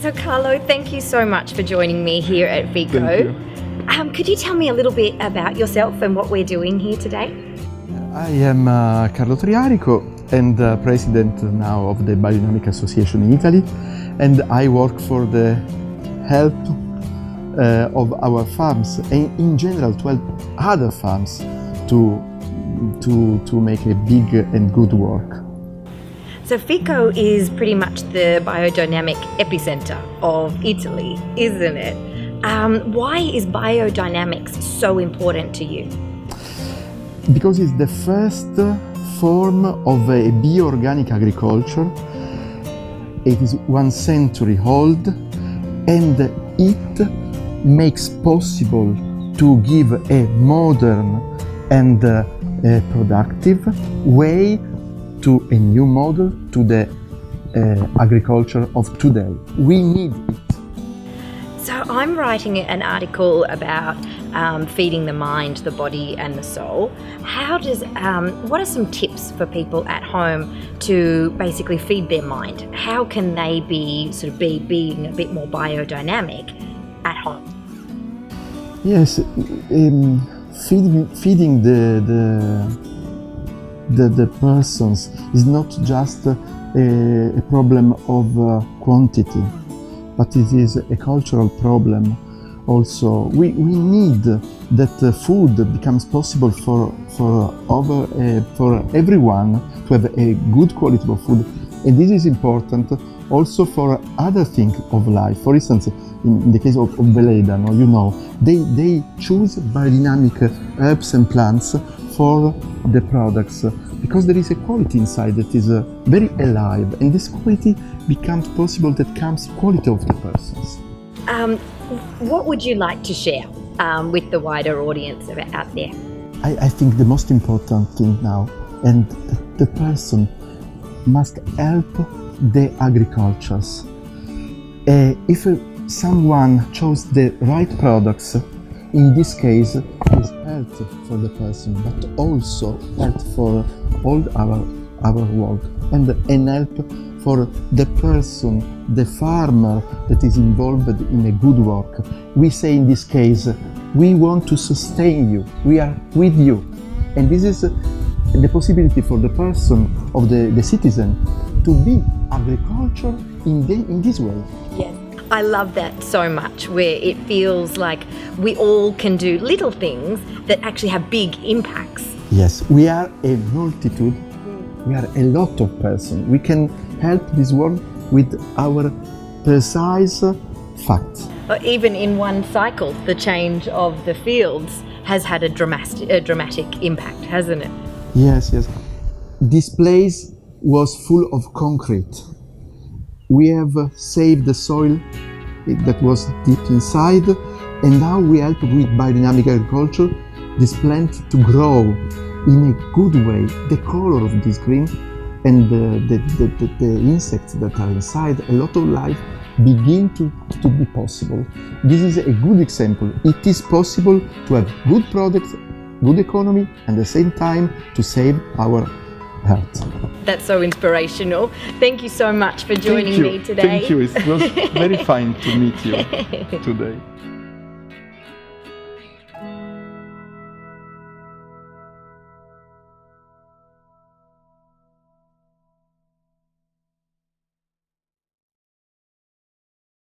So Carlo, thank you so much for joining me here at Fico. Thank you. Could you tell me a little bit about yourself and what we're doing here today? I am Carlo Triarico and president now of the Biodynamic Association in Italy, and I work for the help of our farms and in general 12 other farms to make a big and good work. So Fico is pretty much the biodynamic epicenter of Italy, isn't it? Why is biodynamics so important to you? Because it's the first form of a bioorganic agriculture. It is 1 century old, and it makes possible to give a modern and productive way to a new model to the agriculture of today. We need it. So I'm writing an article about feeding the mind, the body and the soul. What are some tips for people at home to basically feed their mind? How can they be being a bit more biodynamic at home? Yes, feeding the persons is not just a problem of quantity, but it is a cultural problem also. We need that food becomes possible for everyone to have a good quality of food, and this is important also for other things of life. For instance, in the case of Veleda, they choose biodynamic herbs and plants for the products because there is a quality inside that is very alive, and this quality becomes possible that comes quality of the persons. What would you like to share with the wider audience out there? I think the most important thing now, and the person must help the agricultures. If someone chose the right products, in this case, is health for the person, but also health for all our world, and help for the person, the farmer that is involved in a good work. We say in this case, we want to sustain you, we are with you. And this is the possibility for the person, of the citizen, to be agriculture in this way. Yes. I love that so much, where it feels like we all can do little things that actually have big impacts. Yes, we are a multitude, we are a lot of persons. We can help this world with our precise facts. Even in one cycle, the change of the fields has had a dramatic impact, hasn't it? Yes. This place was full of concrete. We have saved the soil that was deep inside, and now we help with biodynamic agriculture this plant to grow in a good way. The color of this green and the insects that are inside, a lot of life begin to be possible. This is a good example. It is possible to have good products, good economy, and at the same time to save our health. That's so inspirational. Thank you so much for joining me today. Thank you. It was very fine to meet you today.